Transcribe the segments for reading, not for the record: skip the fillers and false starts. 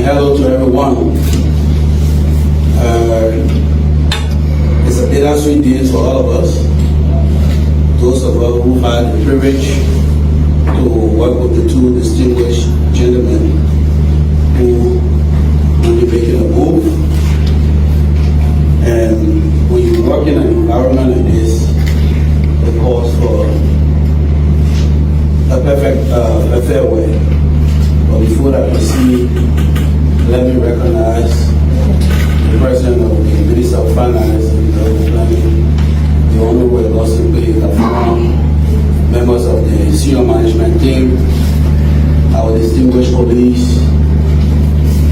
hello to everyone. It's a bittersweet day for all of us. Those of us who had the privilege to work with the two distinguished gentlemen who will be making a move. And when you work in an environment like this, it calls for a fair way. But before I proceed, let me recognize the President of the Minister of Finance and the Honorable Gossip, members of the senior management team, our distinguished police,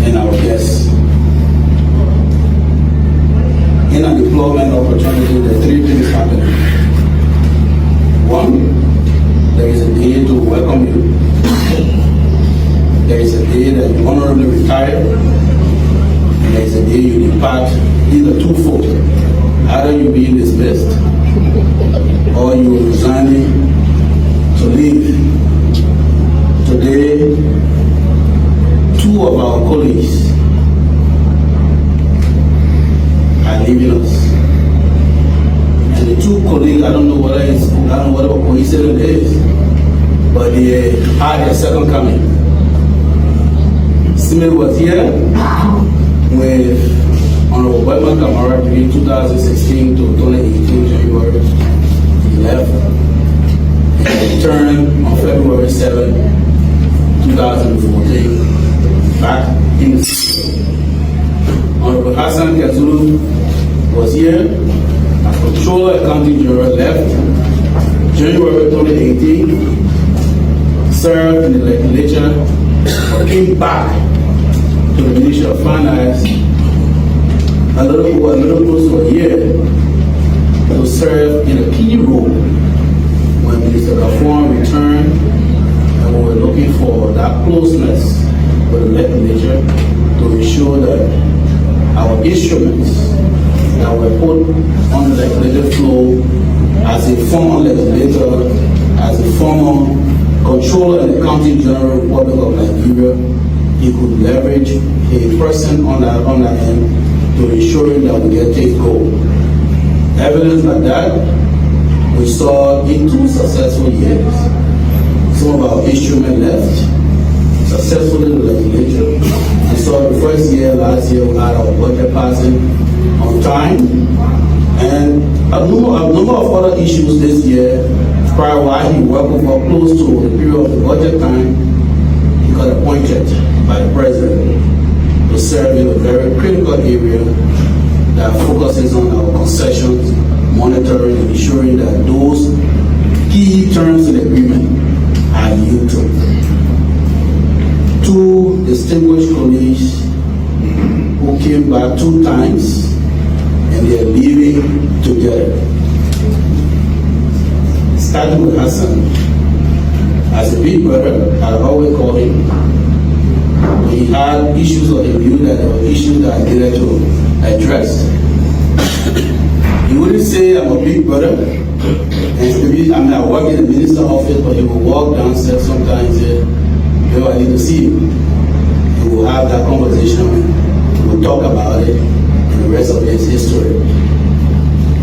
and our guests. In a deployment opportunity, there are three things happening. One, there is a day to welcome you. There is a day that you honorably retire, and there is a day you depart, either twofold. Either you being dismissed, or you are resigning to leave. Today, two of our colleagues are leaving us. And the two colleagues, I don't know what a coincidence it is, but they had a second coming. Smith was here with Honorable Webber Kamara between 2016 to 2018 January. He left and returned on February 7, 2014, back in the system. Honorable Hassan Kazulu was here as Controller Accounting General, left January 2018, served in the legislature, came back to the Ministry of Finance a little close to a year to serve in a key role when Minister Gafon returned, and we were looking for that closeness with the legislature to ensure that our instruments that were put on the legislative floor as a former legislator, as a former Controller and Accounting General, Republic of Liberia, he could leverage a person on that end to ensuring that we get things going. Evidence like that we saw in 2 successful years. Some of our instruments left successfully in the legislature. We saw the first year, last year, we had our budget passing on time, and a number of other issues this year. Prior, while he worked for close to the period of the budget time, he got appointed by the President to serve in a very critical area that focuses on our concessions, monitoring, and ensuring that those key terms in the agreement are used to. Two distinguished colleagues who came back 2 times, and they are leaving together. Starting with Hassan, as a big brother, I always call him. When he had issues or he knew that there were issues that I needed to address, he wouldn't say I'm a big brother, and maybe I work in the minister's office, but he will walk downstairs sometimes and say, I need to see you. He will have that conversation, we will talk about it, and the rest of it is history.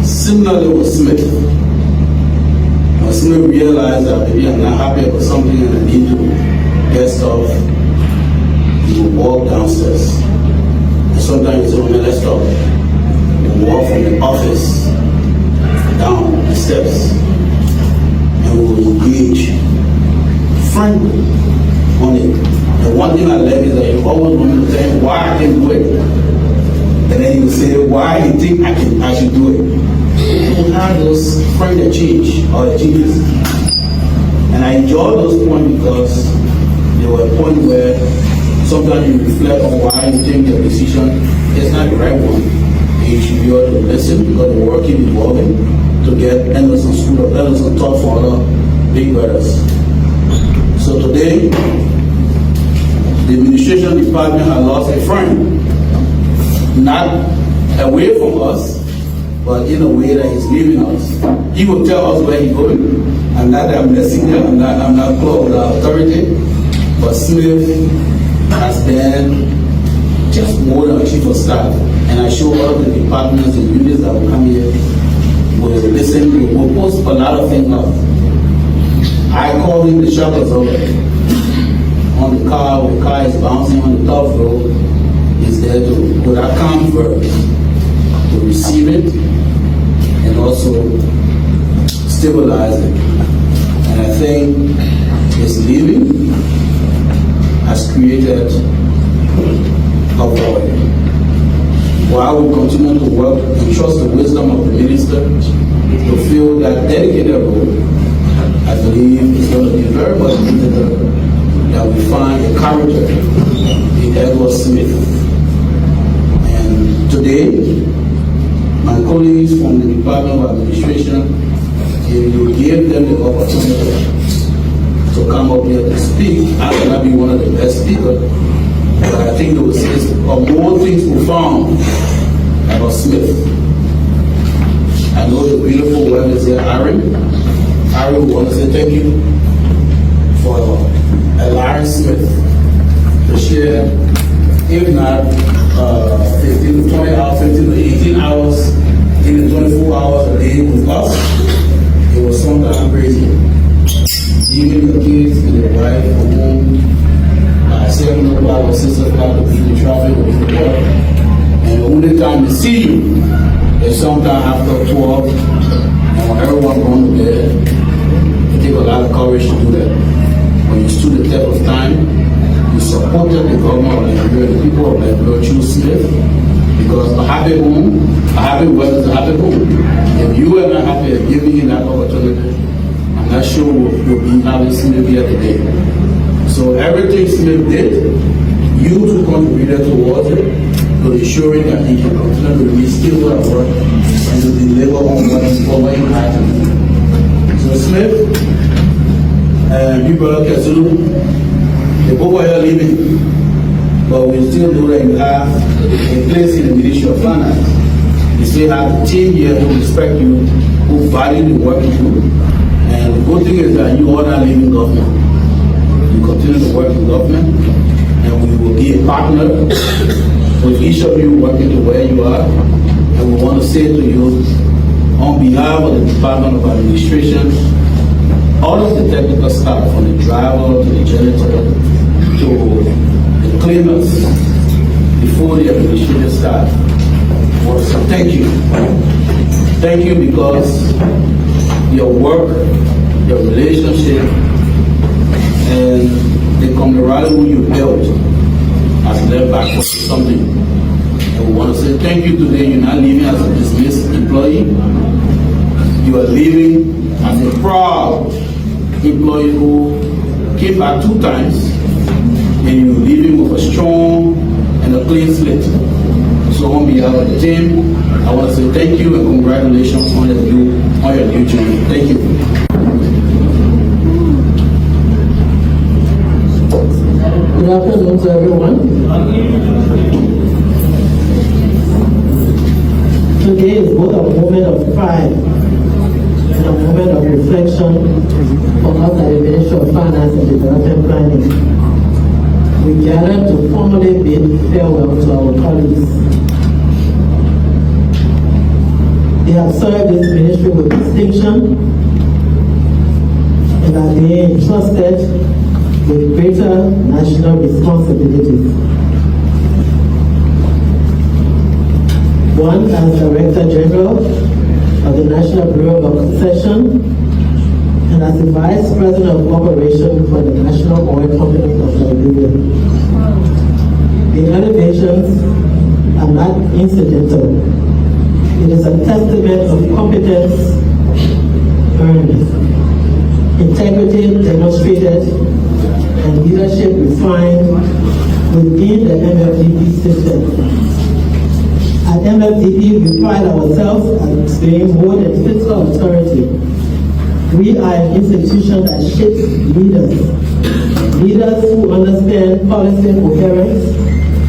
Similarly with Smith. When Smith realized that maybe I'm not happy about something and I need to get stuff, he will walk downstairs. And sometimes he said, let's talk. He will walk from the office down the steps and we will engage frankly on it. And one thing I like is that you always want me to tell him why I can do it. And then he will say why he think I should do it. People have those frank exchange or exchanges. And I enjoy those points because they were a point where sometimes you reflect on why you think your decision is not the right one. And you should be able to listen because the work is evolving to get Anderson School of Anderson taught for other big brothers. So today, the administration department has lost a friend. Not away from us, but in a way that he's leaving us. He will tell us where he's going, and not that I'm messing him, I'm not close with our authority, but Smith has been just more than a chief of staff. And I show all of the departments and units that will come here, will listen, will post a lot of things up. I call him the shop absorber. On the car, when the car is bouncing on the top road, he's there to, with that calm verb, to receive it and also stabilize it. And I think his leaving has created a void. While we continue to work and trust the wisdom of the minister to fill that dedicated role, I believe it's going to be very much needed that we find a character in Edward Smith. And today, my colleagues from the Department of Administration, if you give them the opportunity to come up here to speak, I cannot be one of the best speakers, but I think they will say more things profound about Smith. I know the beautiful word is here, Aaron. Aaron, we want to say thank you for allowing Smith to share, if not 15 to 20 hours, 15 to 18 hours, even 24 hours a day with us. It was sometimes crazy. Even your kids and your wife from home, 7 o'clock or 6 o'clock to beat the traffic or the work. And the only time to see you is sometime after 12, and when everyone going to bed. It takes a lot of courage to do that. When you stood the test of time, you supported the government of Liberia, the people of Liberia, choose Smith, because a happy home, a happy weather is a happy home. If you are not happy at giving you that opportunity, I'm not sure we'll be having Smith here today. So everything Smith did, you too contributed towards it, to ensuring that he can continue to be skilled at work and to deliver on what he had to do. So Smith and you brother Kesulu, the both are leaving, but we still know that you have a place in the Ministry of Finance. You still have a team here who respect you, who value the work you do. And the good thing is that you are not leaving government. You continue to work in government, and we will be a partner with each of you working to where you are. And we want to say to you, on behalf of the Department of Administration, all of the technical staff, from the driver to the janitor to the cleaners, before the administrative staff, I want to say thank you. Thank you because your work, your relationship, and the camaraderie you built has led back to something. And we want to say thank you today. You're not leaving as a dismissed employee. You are leaving as a proud employee who came back 2 times, and you're leaving with a strong and a clean slate. So on behalf of the team, I want to say thank you and congratulations on your new journey. Thank you. Good afternoon to everyone. Today is both a moment of pride and a moment of reflection for us at the Ministry of Finance and Development Planning. We gather to formally bid farewell to our colleagues. They have served this ministry with distinction and are being entrusted with greater national responsibilities. One as Director General of the National Bureau of Concession and as the Vice President of Operations for the National Oil Company of Liberia. The elevations are not incidental. It is a testament of competence earned, integrity demonstrated, and leadership refined within the MFDP system. At MFDP, we pride ourselves as being more than fiscal authority. We are an institution that shapes leaders who understand policy coherence,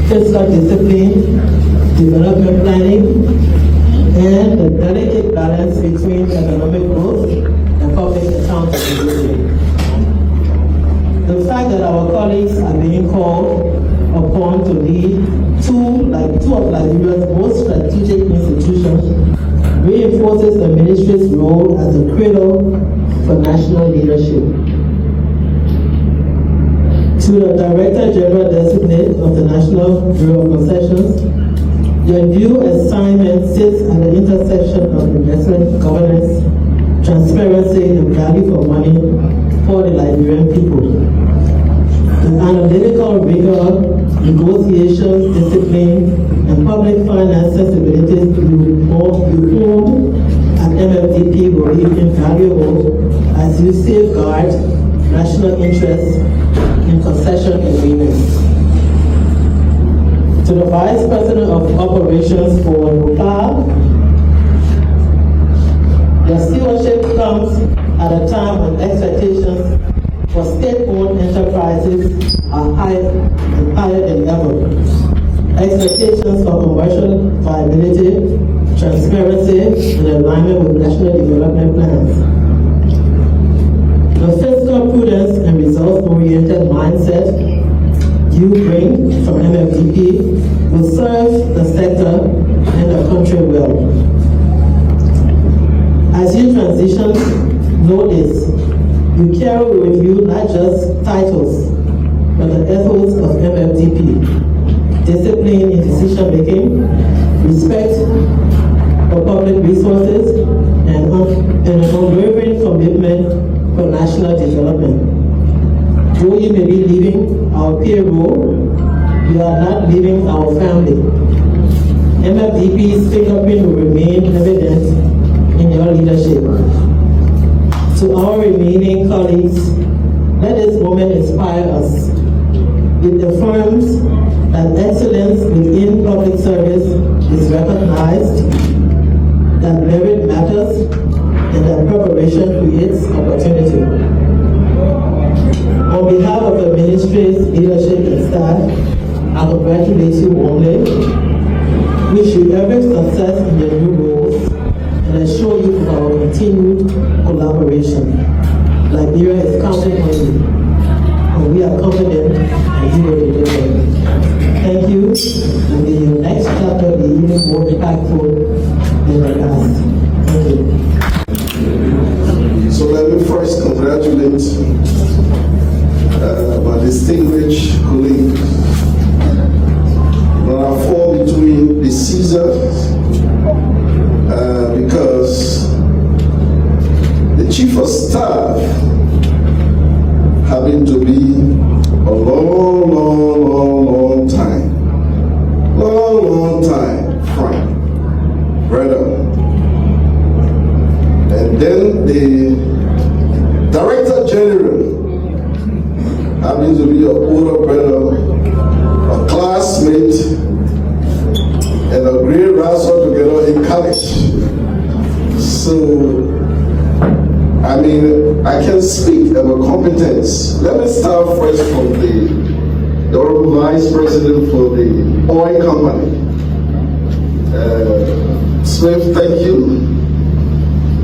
fiscal discipline, development planning, and the delicate balance between economic growth and public accountability. The fact that our colleagues are being called upon to lead two of Liberia's most strategic institutions, reinforces the ministry's role as a cradle for national leadership. To the Director General Designate of the National Bureau of Concessions, your new assignment sits at the intersection of investment governance, transparency, and value for money for the Liberian people. With analytical rigor, negotiations, discipline, and public finance sensibilities you honed at MFDP will be invaluable as you safeguard national interests in concession agreements. To the Vice President of Operations for NUPA, your stewardship comes at a time when expectations for state-owned enterprises are higher than ever. Expectations for commercial viability, transparency, and alignment with national development plans. The fiscal prudence and results-oriented mindset you bring from MFDP will serve the sector and the country well. As you transition, know this. You carry with you not just titles, but the ethos of MFDP, discipline in decision-making, respect for public resources, and an unwavering commitment for national development. Though you may be leaving our payroll, you are not leaving our family. MFDP's fingerprint will remain evident in your leadership. To our remaining colleagues, let this moment inspire us. It affirms that excellence within public service is recognized, that merit matters, and that preparation creates opportunity. On behalf of the ministry's leadership and staff, I congratulate you warmly, wish you every success in your new roles, and assure you of our continued collaboration. Liberia is counting on you, and we are confident that you will deliver. Thank you, and may your next chapter be even more impactful than the last. Thank you. So let me first congratulate my distinguished colleagues. I fall between the Caesars because the chief of staff happened to be a long time friend, brother. And then the Director General happens to be an older brother, a classmate, and a great wrestler together in college. So, I mean, I can speak about competence. Let me start first from the Honorable Vice President for the oil company. Smith, thank you.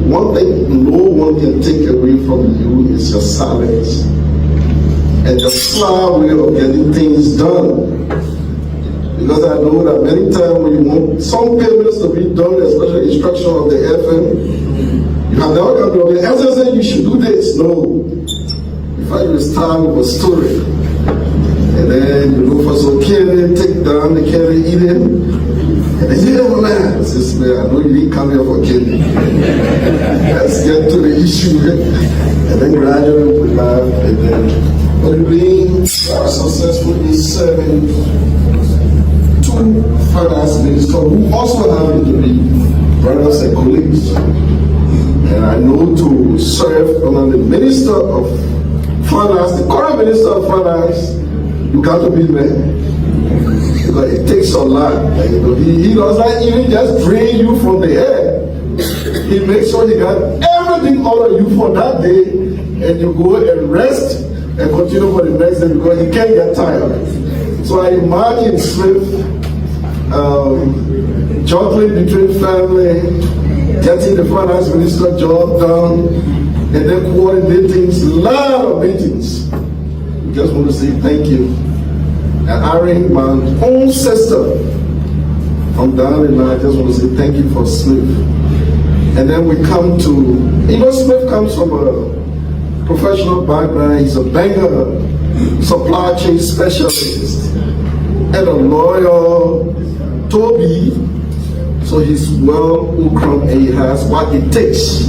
One thing no one can take away from you is your silence and your slow way of getting things done. Because I know that many times when you want some payments to be done, especially instruction of the FM, you have the organ of the SSA, you should do this. No. In fact, you start with a story. And then you look for some candy, take down the candy, eat it. And they say, oh man, I says, man, I know you didn't come here for candy. Let's get to the issue. And then gradually we laugh. And then, but being successful in serving two finance ministers who also happen to be brothers and colleagues. And I know to serve under the Minister of Finance, the current Minister of Finance, you got to be there. Because it takes a lot. Like, you know, he does not even just drain you from the air. He makes sure he got everything out of you for that day, and you go and rest and continue for the next day because he can't get tired. So I imagine Swift juggling between family, getting the finance minister job done, and then coordinating a lot of meetings. We just want to say thank you. And Irene, my own sister from down the line, I just want to say thank you for Smith. And then we come to, Smith comes from a professional background. He's a banker, supply chain specialist, and a lawyer, Toby. So he's well and he has what it takes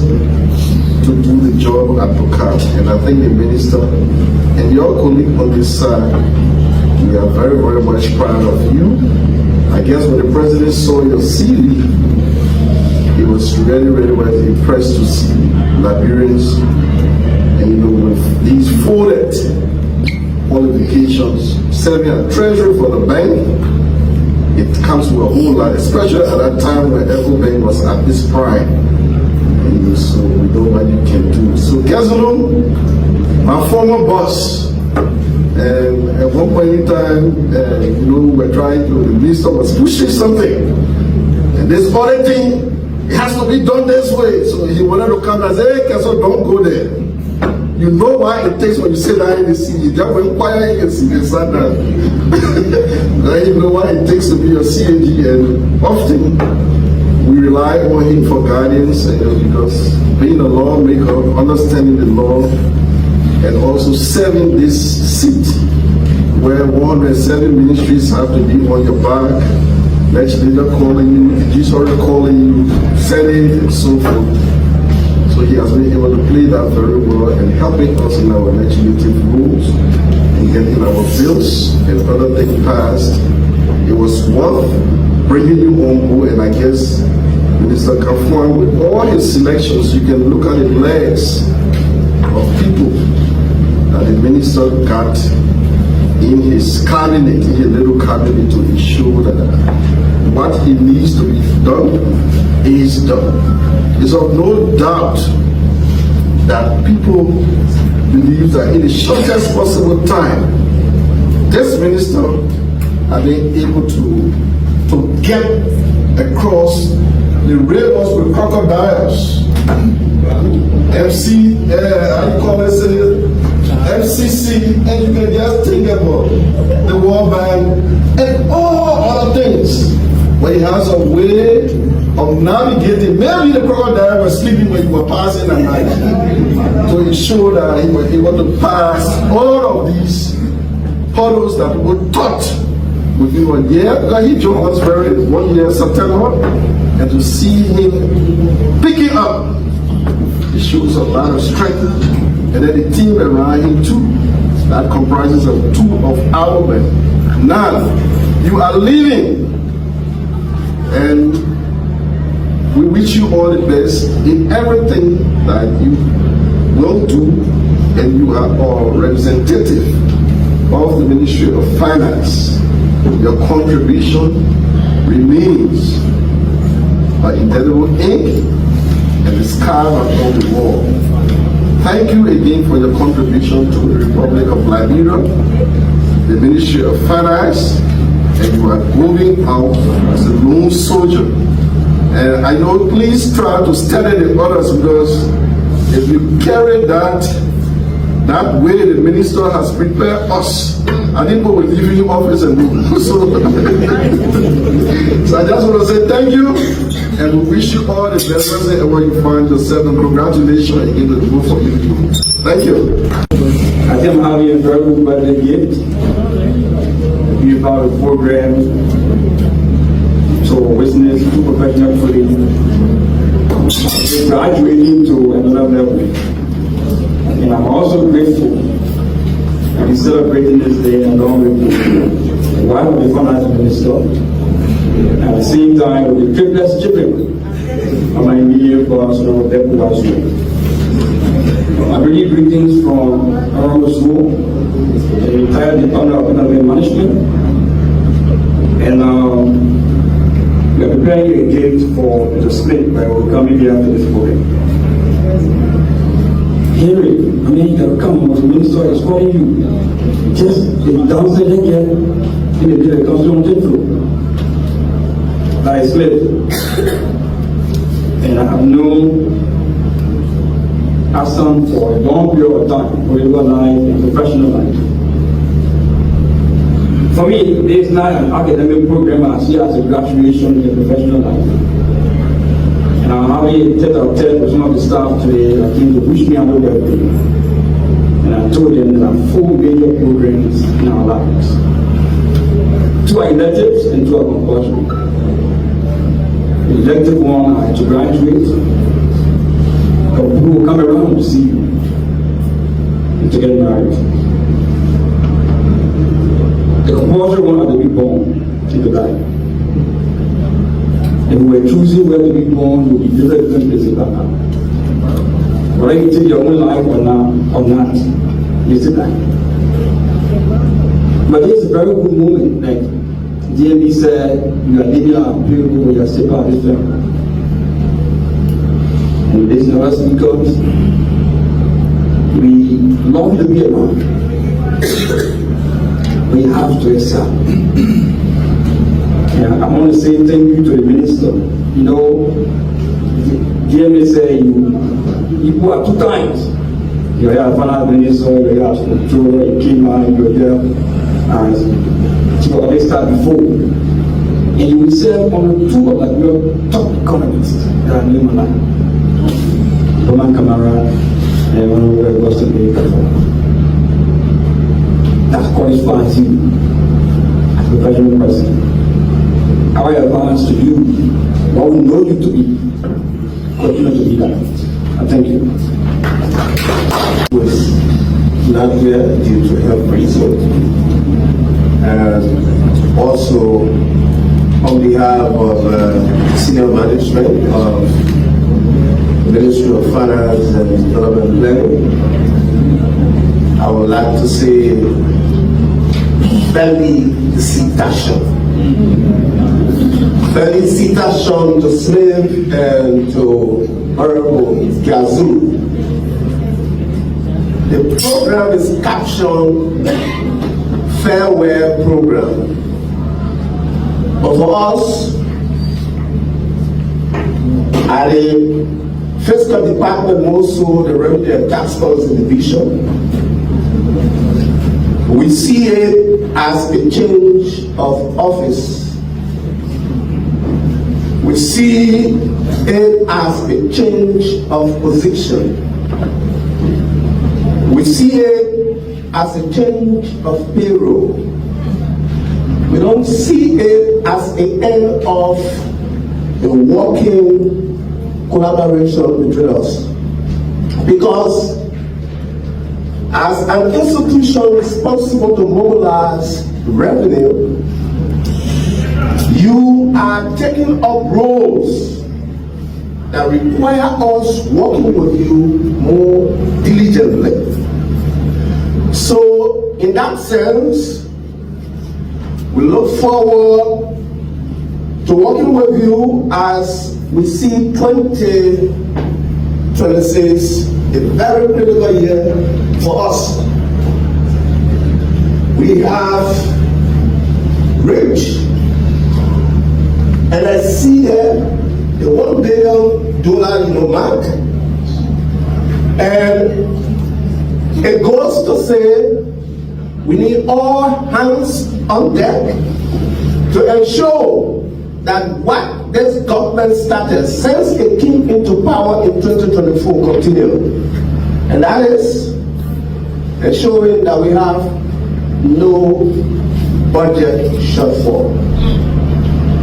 to do the job at Bukak. And I think the minister and your colleague on this side, we are very, very much proud of you. I guess when the president saw your CV, he was really, really, really impressed to see Liberians, and with these folded qualifications, serving as treasurer for the bank, it comes with a whole lot, especially at that time when Ecobank was at its prime. So we know what you can do. So Gazulum, my former boss, and at one point in time, we were trying to, the minister was pushing something, and this other thing, it has to be done this way. So he wanted to come and say, hey, Kaso, don't go there. You know why it takes when you sit down in the seat. You just inquire in the seat and sit down. You know why it takes to be a CAG, and often we rely on him for guidance, because being a lawmaker, understanding the law, and also serving this seat where 107 ministries have to be on your back, legislator calling you, judiciary calling you, Senate, and so forth. So he has been able to play that very well and helping us in our legislative rules and getting our bills and other things passed. It was worth bringing you on board, and I guess Minister Kafuan, with all his selections, you can look at the legs of people that the minister got in his cabinet, in his little cabinet, to ensure that what he needs to be done is done. There's of no doubt that people believe that in the shortest possible time, this minister has been able to get across the railroads with crocodiles, FCC, and you can just think about the World Bank and all other things. But he has a way of navigating. Maybe the crocodile was sleeping when you were passing at night to ensure that he was able to pass all of these hurdles that were taught within 1 year. Because he joined us 1 year September, and to see him picking up, it shows a lot of strength. And then the team around him too, that comprises of 2 of our men. Now, you are leaving, and we wish you all the best in everything that you will do, and you are all representative of the Ministry of Finance. Your contribution remains an indelible ink and is carved upon the wall. Thank you again for your contribution to the Republic of Liberia, the Ministry of Finance, and you are moving out as a lone soldier. And I know, please try to study the others, because if you carry that way the minister has prepared us, I think we will leave you office and move. So I just want to say thank you, and we wish you all the best wherever you find yourself, and congratulations again to both of you. Thank you. I think I'm having a very good birthday gift. Be about a program to witness 2 professional colleagues graduating to another level. And I'm also grateful to be celebrating this day along with the wife of the finance minister, at the same time with the triplets children of my immediate boss, Deputy Boss. I bring you greetings from around the school, the entire Department of Economic Management, and we are preparing a gift for the split by coming here after this program. Henry, I mean, you come, the minister is calling you. Just downstairs again, in the constitutional info. I split, and I have known Hassan for a long period of time, political life and professional life. For me, this is not an academic program. I see it as a graduation in professional life. And I'm having a tete-a-tete with some of the staff today that came to wish me a happy birthday. And I told them there are 4 major programs in our lives. 2 are electives and 2 are compulsory. The elective one are to graduate. People will come around to see you and to get married. The compulsory one are to be born into life. If we were choosing where to be born, we would be different places like that. Whether you take your own life or not, it's a life. But it's a very good moment. Like DMB said, you are living our people, you are still part of this family. And this is us because we love to be around. We have to excel. Yeah, I want to say thank you to the minister. You know, DMA said you are 2 times. You're here as finance minister, you're here as controller, you came out, you're here as chief of staff before. And you will serve on 2 of your top economists that are in my life. Roman Camara and one of the Boston Baker. That qualifies you as a professional person. Our advice to you, what we know you to be, continue to be that. And thank you. Was not there due to health reasons. And also, on behalf of senior management of the Ministry of Finance and Development Planning, I would like to say felicitation. Felicitation to Smith and to Honorable Yazoo. The program is captioned Fairware Program. But for us, at the Fiscal Department, also the Revenue and Tax Policy Division, we see it as a change of office. We see it as a change of position. We see it as a change of payroll. We don't see it as an end of a working collaboration between us. Because as an institution responsible to mobilize revenue, you are taking up roles that require us working with you more diligently. So, in that sense, we look forward to working with you as we see 2026 a very critical year for us. We have reached, and I see there the $1 billion mark, and it goes to say we need all hands on deck to ensure that what this government started since it came into power in 2024 continue. And that is ensuring that we have no budget shortfall.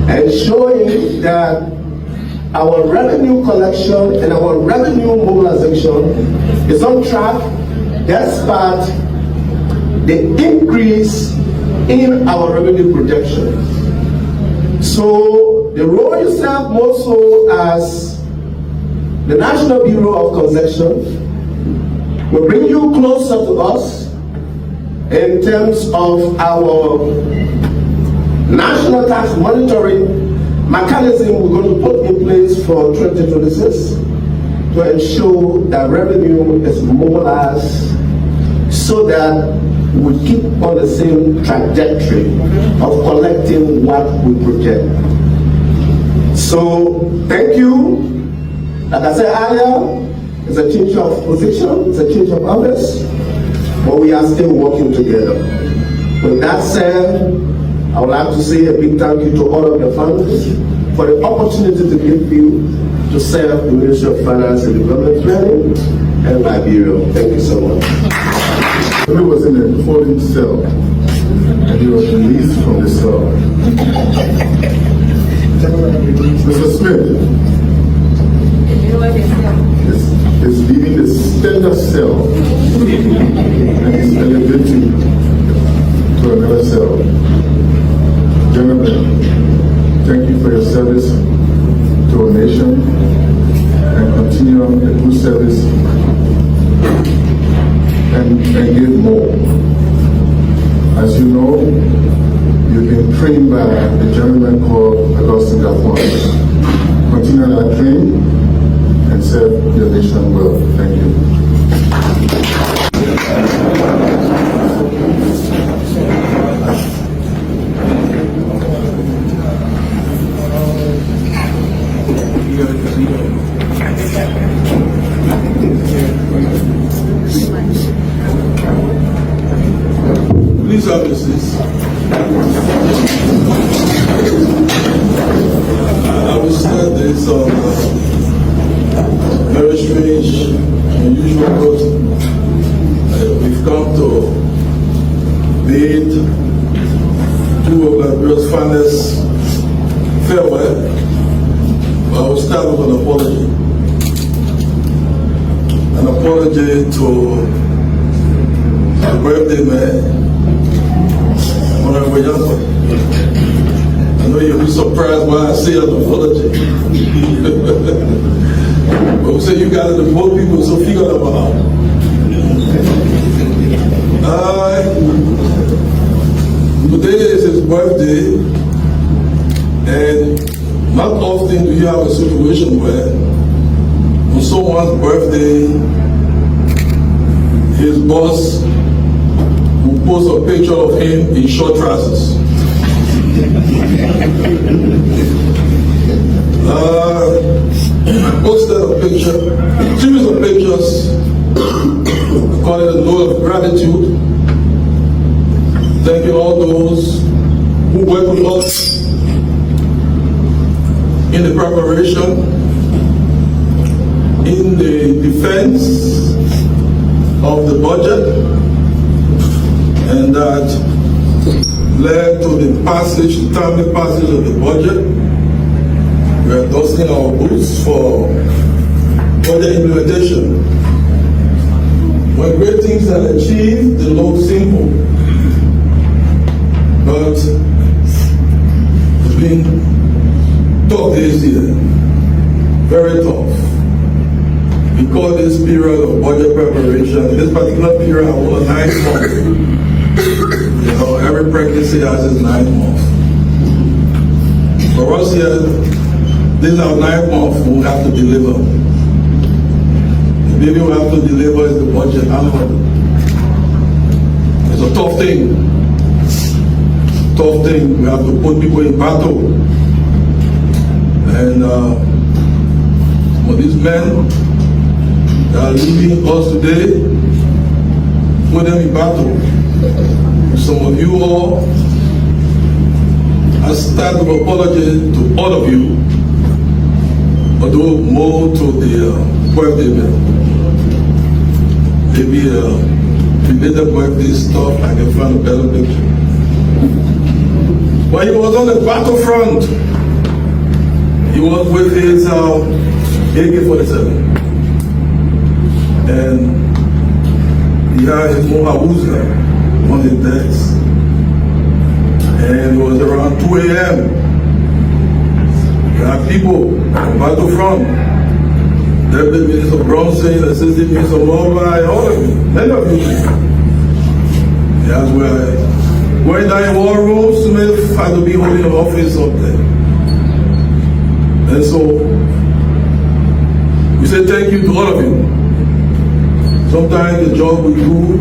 Ensuring that our revenue collection and our revenue mobilization is on track despite the increase in our revenue projection. So the role you serve more so as the National Bureau of Concession will bring you closer to us in terms of our national tax monitoring mechanism we're going to put in place for 2026 to ensure that revenue is mobilized so that we keep on the same trajectory of collecting what we project. So, thank you. Like I said earlier, it's a change of position, it's a change of office, but we are still working together. With that said, I would like to say a big thank you to all of your families for the opportunity to give you to serve the Ministry of Finance and Development Planning and Liberia. Thank you so much. He was in a holding cell and he was released from the cell. Mr. Smith is leaving the standard cell and he's elevating to another cell. Gentlemen, thank you for your service to our nation and continue on the good service and give more. As you know, you've been trained by a gentleman called Augustine Gafon. Continue that training and serve your nation well. Thank you. Please have your seats. I will start this on very strange, unusual note. We've come to bid two of Liberia's finest farewell. I will start with an apology. An apology to the birthday man. I know you'll be surprised why I say an apology. But we say you got to vote people, so figure them out. Today is his birthday, and not often do you have a situation where on someone's birthday, his boss will post a picture of him in short trousers. Posted a picture, series of pictures, call it a note of gratitude, thanking all those who worked with us in the preparation, in the defense of the budget, and that led to the passage, the timely passage of the budget. We are dusting our boots for budget implementation. When great things are achieved, they look simple. But it's been tough this year, very tough. We call this period of budget preparation, this particular period, I want a 9 months. You know, every pregnancy has its 9 months. For us here, this is our 9 months we have to deliver. The baby we have to deliver is the budget annually. It's a tough thing. Tough thing. We have to put people in battle. And for these men that are leaving us today, put them in battle. Some of you all, I start with apology to all of you, although more to the birthday man. Maybe related birthday stuff, I can find a better picture. But he was on the battlefront. He was with his AK-47. And he had his Mohawuza on his desk. And it was around 2 a.m. There are people on battlefront. Deputy Minister Bronson, Assistant Minister Mobile, all of you, many of you. That's where going down in war room, Smith had to be holding an office up there. And so we say thank you to all of you. Sometimes the job we do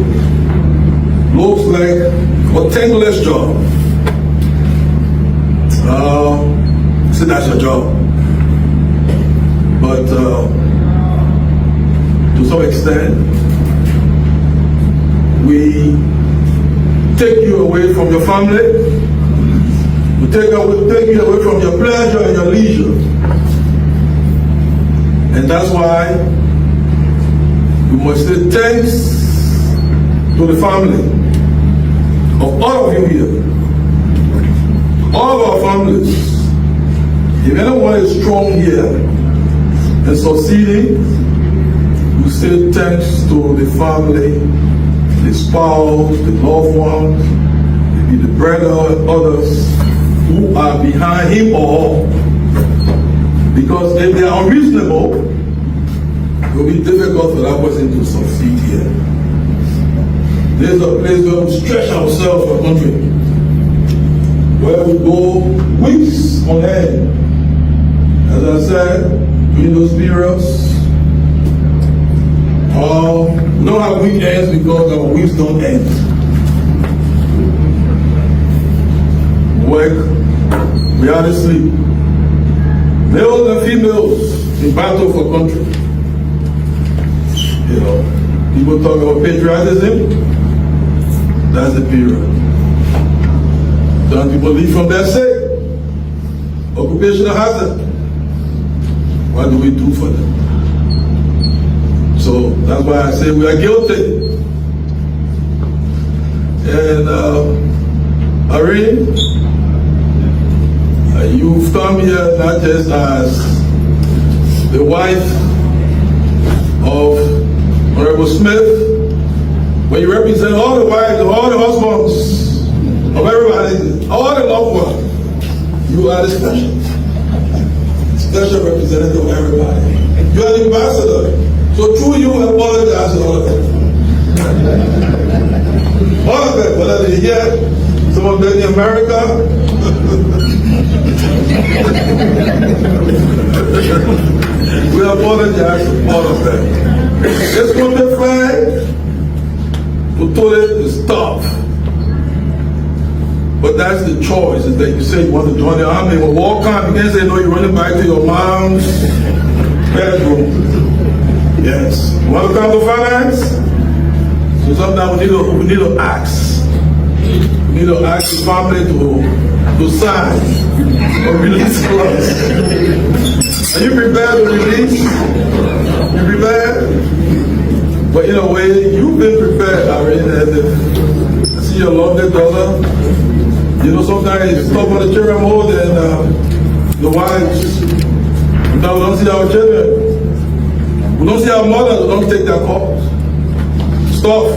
looks like a thankless job. So that's your job. But to some extent, we take you away from your family, will take you away from your pleasure and your leisure. And that's why we must say thanks to the family of all of you here, all of our families. If anyone is strong here and succeeding, we say thanks to the family, the spouse, the loved ones, maybe the brother and others who are behind him or her. Because if they are unreasonable, it will be difficult for that person to succeed here. There's a place where we stretch ourselves for country, where we go weeks on end. As I said, in those periods, we don't have weekends because our weeks don't end. Work, we are asleep. Males and females in battle for country. You know, people talk about patriotism. That's the period. Some people leave from their state. Occupational hazard. What do we do for them? So that's why I say we are guilty. And Irene, you've come here not just as the wife of Honorable Smith, but you represent all the wives, all the husbands of everybody, all the loved ones. You are the special representative of everybody. You are the ambassador. So through you, I apologize to all of them. All of them, whether they're here, some of them in America. We apologize to all of them. This country flag, to told it is tough. But that's the choice, is that you say you want to join the army, but war come, you can't say no, you're running back to your mom's bedroom. Yes. You want to come to finance? So sometimes we need to ask. We need to ask the family to sign or release us. Are you prepared to release? You prepared? But in a way, you've been prepared already. I see your lovely daughter. You know, sometimes it's tough on the children more than the wives. Now we don't see our children. We don't see our mothers who don't take their calls. Stuff.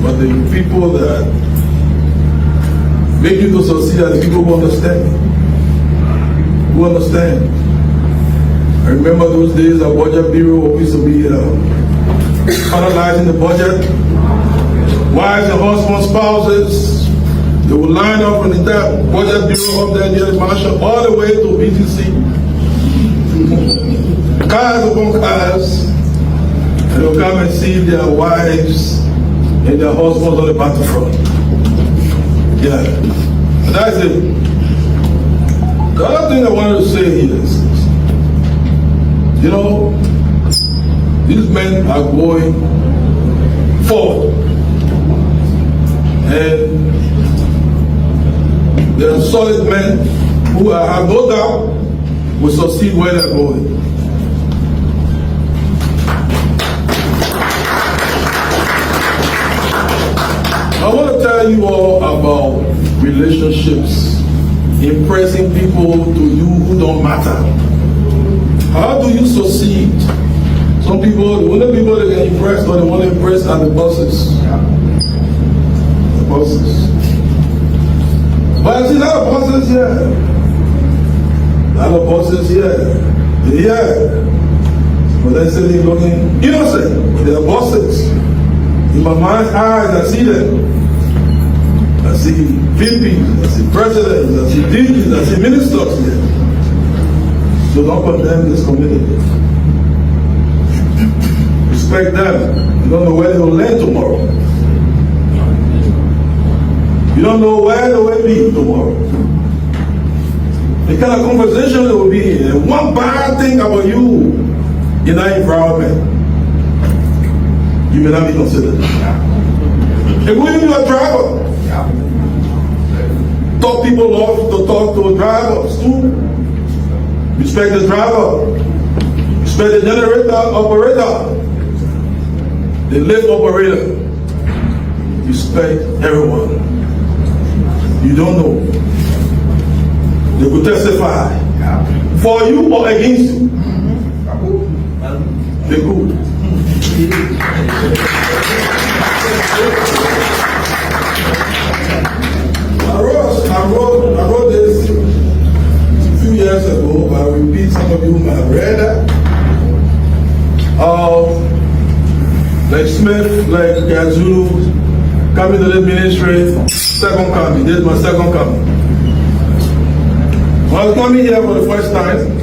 But the people that make you to succeed are the people who understand. Who understand. I remember those days our budget bureau used to be analyzing the budget. Wives and husbands, spouses, they would line up in the budget bureau up there near the marshal all the way to BTC. Cars upon cars, and they'll come and see their wives and their husbands on the battlefront. Yeah, and that's it. The other thing I wanted to say here is, you know, these men are going forward, and they are solid men who I have no doubt will succeed where they're going. I want to tell you all about relationships, impressing people to you who don't matter. How do you succeed? Some people, the only people that get impressed or they want to impress are the bosses. The bosses. But I see a lot of bosses here. A lot of bosses here. Yeah. But they're sitting looking innocent. They're bosses. In my mind's eyes, I see them. I see VPs, I see presidents, I see DGs, I see ministers here. So don't condemn this community. Respect them. You don't know where they will land tomorrow. You don't know where they will be tomorrow. The kind of conversation they will be in. And one bad thing about you in that environment, you may not be considered. Including your driver. Talk people off to talk to drivers too. Respect the driver. Respect the generator operator. The lift operator. Respect everyone. You don't know. They could testify for you or against you. They could. I wrote this a few years ago, but I repeat, some of you might have read that. Like Smith, like Gazulu, coming to the ministry, second coming. This is my second coming. When I was coming here for the first time,